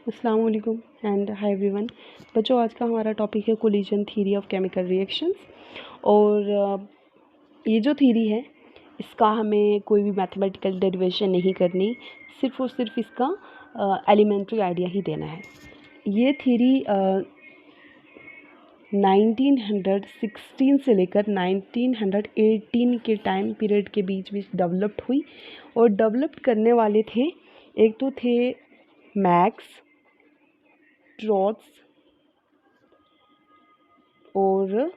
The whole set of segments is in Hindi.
अस्सलाम वालेकुम एंड हाय एवरीवन। बच्चों, आज का हमारा टॉपिक है collision theory of chemical reactions. और ये जो थ्योरी है इसका हमें कोई भी मैथमेटिकल डेरिवेशन नहीं करनी, सिर्फ और सिर्फ इसका एलिमेंट्री आइडिया ही देना है। ये थ्योरी 1916 से लेकर 1918 के टाइम पीरियड के बीच बीच डेवलप्ड हुई। और डेवलप करने वाले थे, एक तो थे मैक्स ट्रॉट्स और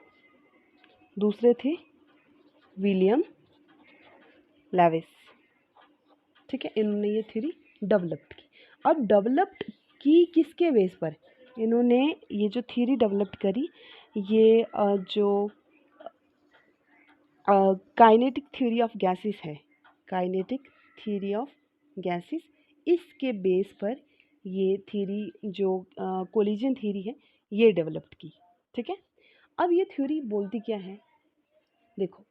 दूसरे थे विलियम लेविस। ठीक है, इन्होंने ये थ्योरी डेवलप्ड की। अब डेवलप्ड की किसके बेस पर? इन्होंने ये जो थ्योरी डेवलप्ड करी, ये जो काइनेटिक थ्योरी ऑफ गैसेस है, काइनेटिक थ्योरी ऑफ गैसेस, इसके बेस पर ये थ्योरी जो कोलिजन थ्योरी है ये डेवलप्ड की। ठीक है, अब ये थ्योरी बोलती क्या है? देखो,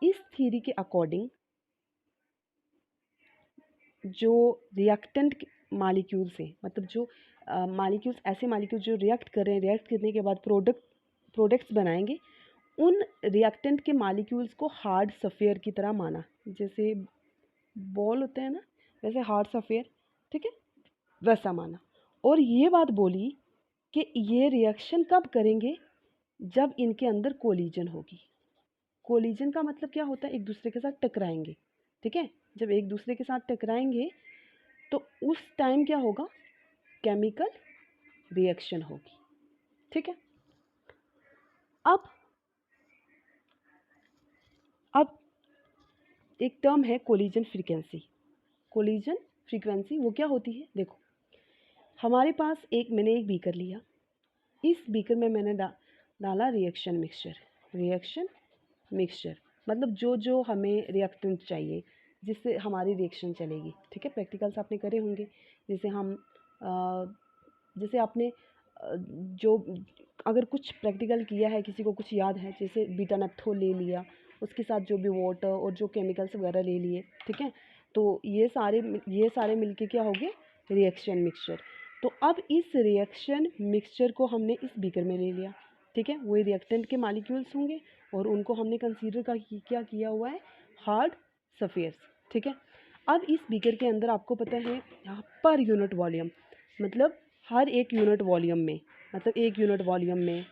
इस थ्योरी के अकॉर्डिंग जो रिएक्टेंट मालिक्यूल्स हैं, मतलब जो मालिक्यूल्स, ऐसे मालिक्यूल जो रिएक्ट कर रहे हैं, रिएक्ट करने के बाद प्रोडक्ट्स बनाएंगे, उन रिएक्टेंट के मालिक्यूल्स को हार्ड सफ़ेयर की तरह माना। जैसे बॉल होते हैं ना, वैसे हार्ड सफ़ेयर, ठीक है, वैसा माना। और ये बात बोली कि ये रिएक्शन कब करेंगे? जब इनके अंदर कोलिजन होगी। कोलिजन का मतलब क्या होता है? एक दूसरे के साथ टकराएंगे। ठीक है, जब एक दूसरे के साथ टकराएंगे तो उस टाइम क्या होगा? केमिकल रिएक्शन होगी। ठीक है, अब एक टर्म है कोलिजन फ्रीक्वेंसी। कोलिजन फ्रीक्वेंसी वो क्या होती है? देखो, हमारे पास मैंने एक बीकर लिया, इस बीकर में मैंने डाला रिएक्शन मिक्सचर, मतलब जो जो हमें रिएक्टेंट चाहिए जिससे हमारी रिएक्शन चलेगी। ठीक है, प्रैक्टिकल्स आपने करे होंगे, जैसे आपने जो अगर कुछ प्रैक्टिकल किया है, किसी को कुछ याद है, जैसे बीटा नेप्थोल ले लिया, उसके साथ जो भी वाटर और जो केमिकल्स वगैरह ले लिए। ठीक है, तो ये सारे मिलके क्या हो गए? Reaction mixture. तो अब इस रिएक्शन मिक्सचर को हमने इस बीकर में ले लिया। ठीक है, वही रिएक्टेंट के मालिक्यूल्स होंगे और उनको हमने कंसीडर क्या किया हुआ है? हार्ड सफ़ेयर्स। ठीक है, अब इस बीकर के अंदर आपको पता है पर यूनिट वॉल्यूम, मतलब हर एक यूनिट वॉल्यूम में, मतलब एक यूनिट वॉल्यूम में,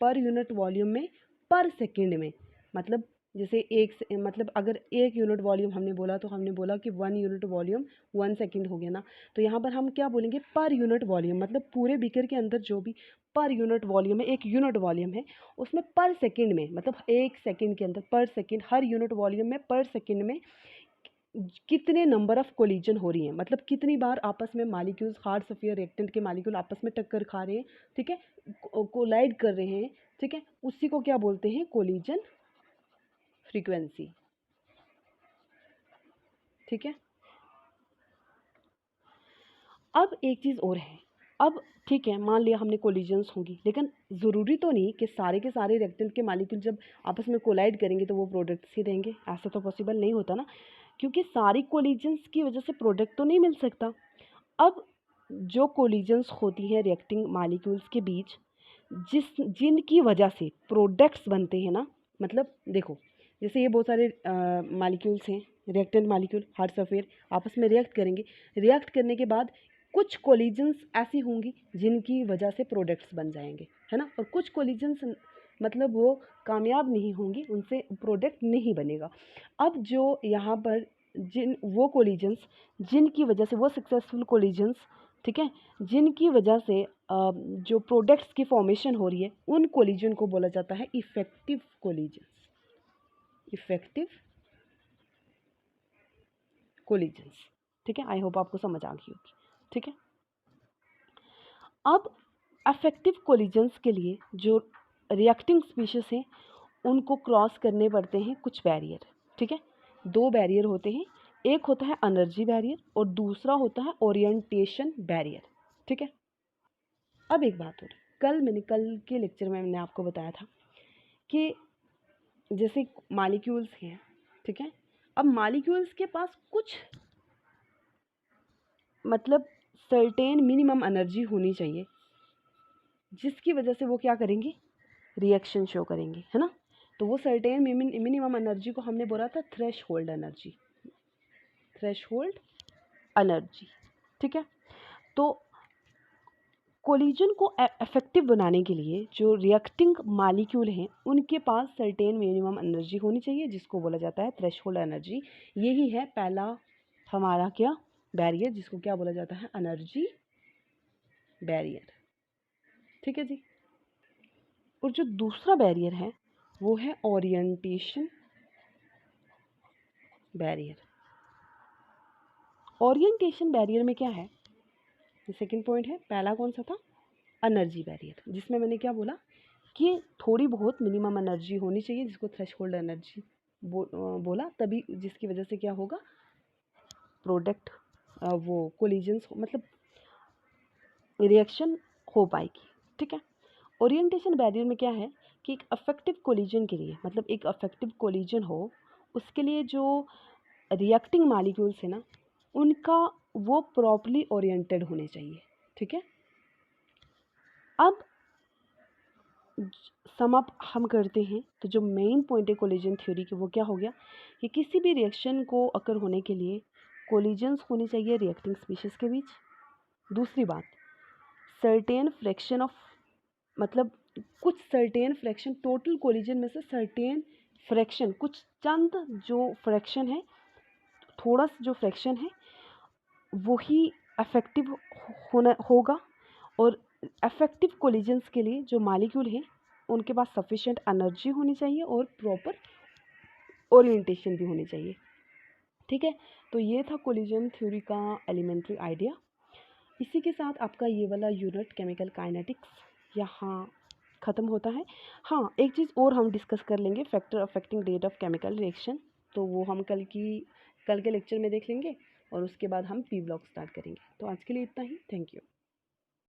पर यूनिट वॉल्यूम में, पर सेकंड में, मतलब जैसे मतलब अगर एक यूनिट वॉल्यूम हमने बोला तो हमने बोला कि 1 यूनिट वॉल्यूम 1 सेकंड हो गया ना। तो यहाँ पर हम क्या बोलेंगे? पर यूनिट वॉल्यूम, मतलब पूरे बीकर के अंदर जो भी पर यूनिट वॉल्यूम है, एक यूनिट वॉल्यूम है, उसमें पर सेकंड में, मतलब एक सेकंड के अंदर, पर सेकंड, हर यूनिट वॉल्यूम में पर सेकंड में कितने नंबर ऑफ कोलिजन हो रही हैं, मतलब कितनी बार आपस में मालिक्यूल्स, हार्ड सफियर रिएक्टेंट के मालिक्यूल आपस में टक्कर खा रहे हैं। ठीक है, कोलाइड कर रहे हैं। ठीक है, उसी को क्या बोलते हैं? Collision frequency. ठीक है, अब एक चीज़ और है। अब ठीक है, मान लिया हमने कोलिजन्स होंगी, लेकिन ज़रूरी तो नहीं कि सारे के सारे रिएक्टेंट के मालिक्यूल जब आपस में कोलाइड करेंगे तो वो प्रोडक्ट्स ही देंगे। ऐसा तो पॉसिबल नहीं होता ना, क्योंकि सारी कोलिजन्स की वजह से प्रोडक्ट तो नहीं मिल सकता। अब जो कोलिजन्स होती हैं रिएक्टिंग मालिक्यूल्स के बीच, जिनकी वजह से प्रोडक्ट्स बनते हैं ना, मतलब देखो, जैसे ये बहुत सारे मालिक्यूल्स हैं, रिएक्टेंट मालिक्यूल, हार्ड सफ़ेयर, आपस में रिएक्ट करेंगे। रिएक्ट करने के बाद कुछ कोलिजन्स ऐसी होंगी जिनकी वजह से प्रोडक्ट्स बन जाएंगे, है ना। और कुछ कोलिजन्स मतलब वो कामयाब नहीं होंगी, उनसे प्रोडक्ट नहीं बनेगा। अब जो यहाँ पर वो कोलिजन्स जिनकी वजह से, वो सक्सेसफुल कोलिजन्स, ठीक है, जिनकी वजह से जो प्रोडक्ट्स की फॉर्मेशन हो रही है, उन कोलिजन को बोला जाता है इफेक्टिव कोलिजन्स। Effective collisions. ठीक है, आई होप आपको समझ आ गई होगी। ठीक है, अब अफेक्टिव कोलिजन्स के लिए जो रिएक्टिंग स्पीशीज हैं उनको क्रॉस करने पड़ते हैं कुछ बैरियर। ठीक है, 2 बैरियर होते हैं, एक होता है एनर्जी बैरियर और दूसरा होता है ओरिएंटेशन बैरियर। ठीक है, अब एक बात और, कल के लेक्चर में मैंने आपको बताया था कि जैसे मालिक्यूल्स हैं, ठीक है, अब मालिक्यूल्स के पास कुछ मतलब सर्टेन मिनिमम एनर्जी होनी चाहिए, जिसकी वजह से वो क्या करेंगे, रिएक्शन शो करेंगे, है ना। तो वो सर्टेन मिनिमम एनर्जी को हमने बोला था थ्रेशहोल्ड एनर्जी, थ्रेशहोल्ड एनर्जी, ठीक है। तो कोलिजन को इफेक्टिव बनाने के लिए जो रिएक्टिंग मॉलिक्यूल हैं उनके पास सर्टेन मिनिमम एनर्जी होनी चाहिए, जिसको बोला जाता है थ्रेशहोल्ड एनर्जी। यही है पहला हमारा क्या बैरियर, जिसको क्या बोला जाता है, एनर्जी बैरियर, ठीक है जी। और जो दूसरा बैरियर है वो है ओरिएंटेशन बैरियर। ओरिएंटेशन बैरियर में क्या है, सेकंड पॉइंट है, पहला कौन सा था, एनर्जी बैरियर, जिसमें मैंने क्या बोला कि थोड़ी बहुत मिनिमम एनर्जी होनी चाहिए, जिसको थ्रेशहोल्ड एनर्जी बोला, तभी जिसकी वजह से क्या होगा, प्रोडक्ट वो कोलिजन्स मतलब रिएक्शन हो पाएगी, ठीक है। ओरिएंटेशन बैरियर में क्या है कि एक अफेक्टिव कोलिजन के लिए, मतलब एक अफेक्टिव कोलिजन हो उसके लिए जो रिएक्टिंग मॉलिक्यूल्स है ना उनका वो प्रॉपर्ली ओरिएंटेड होने चाहिए, ठीक है। अब सम अप हम करते हैं, तो जो मेन पॉइंट है कोलिजन थ्योरी की वो क्या हो गया कि किसी भी रिएक्शन को अकर होने के लिए कोलिजन्स होनी चाहिए रिएक्टिंग स्पीशीज़ के बीच। दूसरी बात, सर्टेन फ्रैक्शन ऑफ, मतलब कुछ सर्टेन फ्रैक्शन, टोटल कोलिजन में से सर्टेन फ्रैक्शन, कुछ चंद जो फ्रैक्शन है, थोड़ा सा जो फ्रैक्शन है वही अफेक्टिव होना होगा। और अफेक्टिव कोलिजन्स के लिए जो मॉलिक्यूल हैं उनके पास सफिशिएंट एनर्जी होनी चाहिए और प्रॉपर ओरिएंटेशन भी होनी चाहिए, ठीक है। तो ये था कोलिजन थ्योरी का एलिमेंट्री आइडिया। इसी के साथ आपका ये वाला यूनिट केमिकल काइनेटिक्स यहाँ ख़त्म होता है। हाँ, एक चीज़ और हम डिस्कस कर लेंगे, factor affecting rate of chemical reaction, तो वो हम कल के लेक्चर में देख लेंगे और उसके बाद हम पी ब्लॉक स्टार्ट करेंगे। तो आज के लिए इतना ही, थैंक यू।